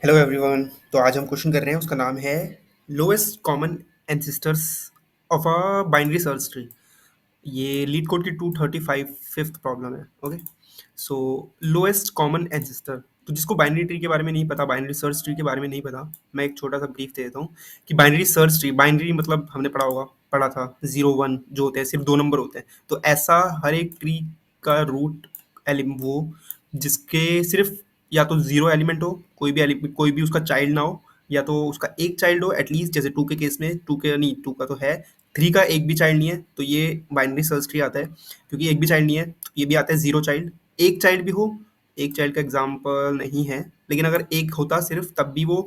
Hello everyone. तो आज हम क्वेश्चन कर रहे हैं, उसका नाम है lowest common ancestors of a binary search tree. ये लीड कोड की 235 फिफ्थ प्रॉब्लम है। ओके, सो लोएस्ट कॉमन एंसेस्टर। तो जिसको बाइनरी ट्री के बारे में नहीं पता, बाइनरी सर्च ट्री के बारे में नहीं पता, मैं एक छोटा सा ब्रीफ दे देता हूँ कि बाइनरी सर्च ट्री, बाइनरी मतलब हमने पढ़ा था 0 1 जो होते हैं, सिर्फ 2 नंबर होते हैं। तो ऐसा हर एक ट्री का रूट वो जिसके सिर्फ या तो जीरो एलिमेंट हो, कोई भी उसका चाइल्ड ना हो, या तो उसका एक चाइल्ड हो एटलीस्ट। जैसे टू के केस में, टू के नहीं, टू का तो है, थ्री का एक भी चाइल्ड नहीं है, तो ये बाइनरी सर्च ट्री आता है। क्योंकि एक भी चाइल्ड नहीं है तो ये भी आता है जीरो चाइल्ड। एक चाइल्ड भी हो, एक चाइल्ड का एग्जाम्पल नहीं है, लेकिन अगर एक होता सिर्फ तब भी वो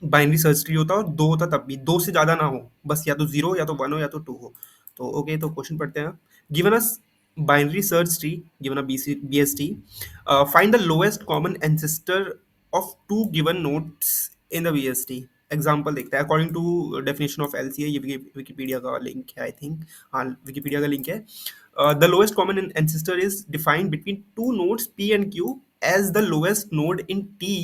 बाइनरी सर्च ट्री होता, और दो होता तब भी, दो से ज्यादा ना हो, बस या तो जीरो या तो वन हो या तो टू हो। तो ओके, तो क्वेश्चन पढ़ते हैं। Given us binary search tree, given a BST, find the lowest common ancestor of two given nodes in the BST। Example देखते हैं according to definition of LCA। ये विकीपीडिया का लिंक है, आई थिंक। हाँ, Wikipedia का link है। The lowest common ancestor is defined between two nodes P and Q as the lowest node in T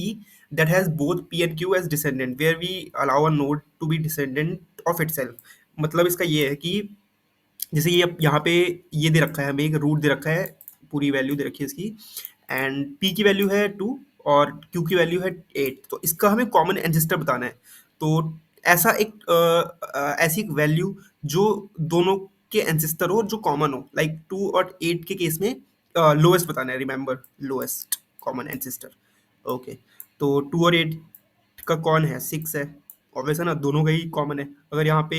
that has both P and Q as descendant, where we allow a node to be descendant of itself। मतलब इसका ये है कि जैसे ये यहाँ पे ये दे रखा है, हमें एक रूट दे रखा है, पूरी वैल्यू दे रखी है इसकी, एंड P की वैल्यू है 2 और Q की वैल्यू है 8। तो इसका हमें कॉमन एंसेस्टर बताना है। तो ऐसा ऐसी एक वैल्यू जो दोनों के एंसेस्टर हो, जो कॉमन हो, लाइक 2 और 8 के केस में लोएस्ट बताना है। Remember, lowest common ancestor. Okay, तो 2 और 8 का कौन है? 6 है। ऑब्वियस है ना, दोनों का ही कॉमन है। अगर यहाँ पे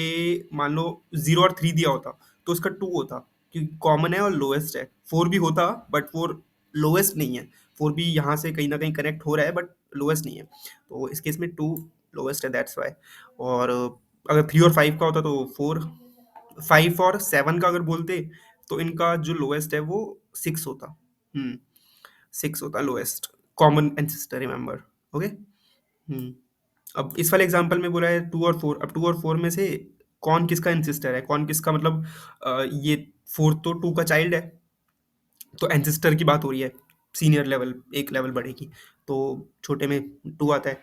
मान लो 0 और 3 दिया होता तो उसका 2 होता, क्योंकि कॉमन है और लोएस्ट है। 4 भी होता बट 4 लोएस्ट नहीं है। 4 भी यहाँ से कहीं ना कहीं कनेक्ट हो रहा है बट लोएस्ट नहीं है। तो इस केस में 2 लोएस्ट है, दैट्स वाई। और अगर 3 और 5 का होता तो 4। 5 और 7 का अगर बोलते तो इनका जो लोएस्ट है वो 6 होता। 6 होता lowest common ancestor, remember. Okay. Hmm अब इस वाले एग्जांपल में बोला है 2 और 4। अब 2 और 4 में से कौन किसका एंसेस्टर है, कौन किसका, मतलब ये 4 तो 2 का चाइल्ड है, तो एंसेस्टर की बात हो रही है। सीनियर लेवल, एक लेवल बढ़ेगी, तो छोटे में 2 आता है।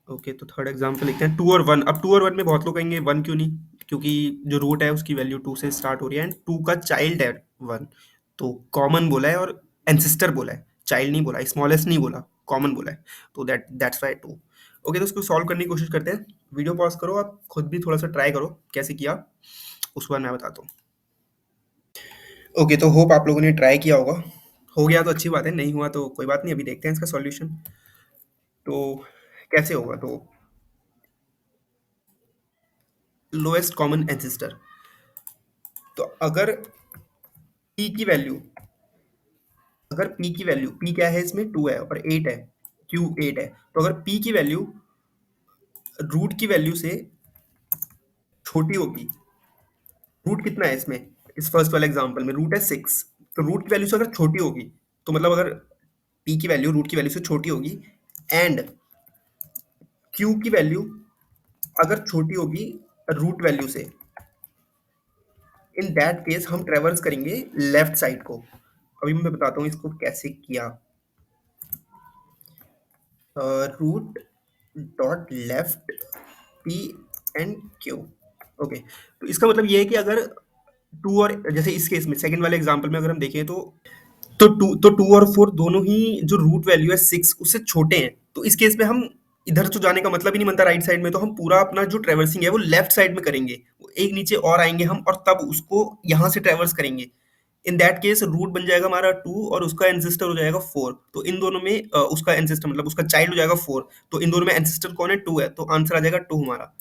ओके, तो थर्ड एग्जांपल लिखते हैं 2 और 1। अब 2 और 1 में बहुत लोग कहेंगे 1 क्यों नहीं, क्योंकि जो रूट है उसकी वैल्यू 2 से स्टार्ट हो रही है एंड 2 का चाइल्ड है 1। तो कॉमन बोला है और एंसेस्टर बोला है, चाइल्ड नहीं बोला, स्मॉलेस्ट नहीं बोला, कॉमन बोला है। तो दैट्स वाई 2। ओके, तो इसको सॉल्व करने की कोशिश करते हैं। वीडियो पॉज करो, आप खुद भी थोड़ा सा ट्राई करो कैसे किया, उसके बाद मैं बताता हूँ। ओके, तो होप आप लोगों ने ट्राई किया होगा। हो गया तो अच्छी बात है, नहीं हुआ तो कोई बात नहीं, अभी देखते हैं इसका सॉल्यूशन। तो कैसे होगा? तो लोएस्ट कॉमन एंसेस्टर, तो p की वैल्यू अगर p की वैल्यू, p क्या है इसमें, 2 है और 8 है, q 8 है, तो अगर p की वैल्यू रूट की वैल्यू से छोटी होगी, रूट कितना है इसमें, इस फर्स्ट वाले एग्जांपल में रूट है 6, तो रूट की वैल्यू से अगर छोटी होगी, तो मतलब अगर p की वैल्यू रूट की वैल्यू से छोटी होगी एंड q की वैल्यू अगर छोटी होगी रूट वैल्यू से, इन दैट केस हम ट्रेवर्स करेंगे लेफ्ट साइड को। अभी मैं बताता हूँ इसको कैसे किया। Root dot left P and Q. Okay, तो इसका मतलब ये है कि अगर टू और, जैसे इस केस में सेकंड वाले एग्जांपल में अगर हम देखें तो 2 और 4 दोनों ही जो रूट वैल्यू है 6 उससे छोटे हैं, तो इस केस में हम इधर तो जाने का मतलब ही नहीं बनता राइट साइड में, तो हम पूरा अपना जो ट्रेवर्सिंग है वो लेफ्ट साइड में करेंगे। एक नीचे और आएंगे हम और तब उसको यहाँ से ट्रेवर्स करेंगे। इन दैट केस रूट बन जाएगा हमारा 2 और उसका एंसेस्टर हो जाएगा 4। तो इन दोनों में उसका एंसेस्टर मतलब उसका चाइल्ड हो जाएगा 4। तो इन दोनों में एंसेस्टर कौन है? 2 है, तो आंसर आ जाएगा 2 हमारा।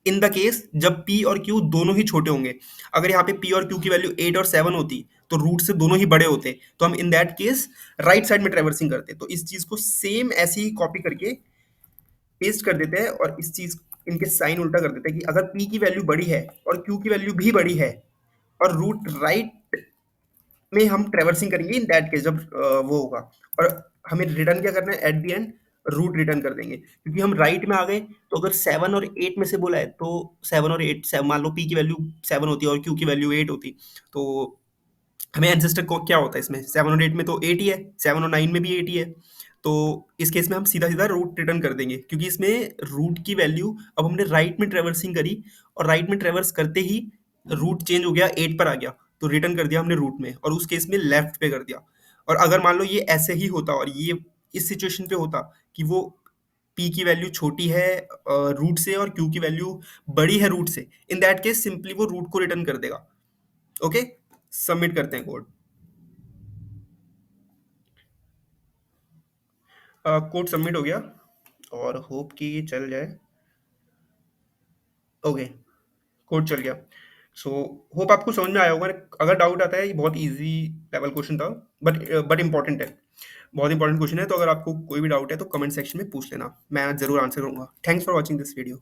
इन द केस जब p और q दोनों ही छोटे होंगे, अगर यहाँ पे p और q की वैल्यू 8 और 7 होती तो रूट से दोनों ही बड़े होते, तो हम in that case right side में ट्रेवर्सिंग करते। तो इस चीज को सेम ऐसे ही कॉपी करके पेस्ट कर देते हैं और इस चीज इनके साइन उल्टा कर देते हैं कि अगर p की वैल्यू बड़ी है और q की वैल्यू भी बड़ी है और रूट राइट में हम ट्रेवर्सिंग करेंगे, इन दैट केस जब वो होगा, और हमें रिटर्न क्या करना है at the end, root return कर देंगे, क्योंकि हम राइट में आ गए। तो अगर 7 और 8 में से बोला है तो 7 और 8, मान लो p की वैल्यू 7 होती है और q की वैल्यू 8 होती, तो हमें एंसेस्टर को क्या होता है इसमें, 7 और 8 में तो 8 ही है, 7 और 9 में भी 8 ही है। तो इस केस में हम सीधा-सीधा रूट रिटर्न कर देंगे क्योंकि इसमें रूट की वैल्यू अब हमने राइट में ट्रैवर्सिंग करी और राइट में ट्रैवर्स करते ही रूट चेंज हो गया 8 पर आ गया, तो रिटर्न कर दिया हमने रूट में और उस केस में लेफ्ट पे कर दिया। और अगर मान लो ये ऐसे ही होता और ये इस सिचुएशन पे होता कि वो p की वैल्यू छोटी है रूट से और q की वैल्यू बड़ी है रूट से, इन दैट केस सिंपली वो रूट को रिटर्न कर देगा। ओके, सबमिट करते हैं कोड। कोड सबमिट हो गया और होप कि ये चल जाए। ओके, कोड चल गया। सो होप आपको समझ में आया होगा। अगर डाउट आता है, ये बहुत इजी लेवल क्वेश्चन था, बट इंपॉर्टेंट है, बहुत इंपॉर्टेंट क्वेश्चन है। तो अगर आपको कोई भी डाउट है तो कमेंट सेक्शन में पूछ लेना, मैं ज़रूर आंसर करूंगा। Thanks for watching this video.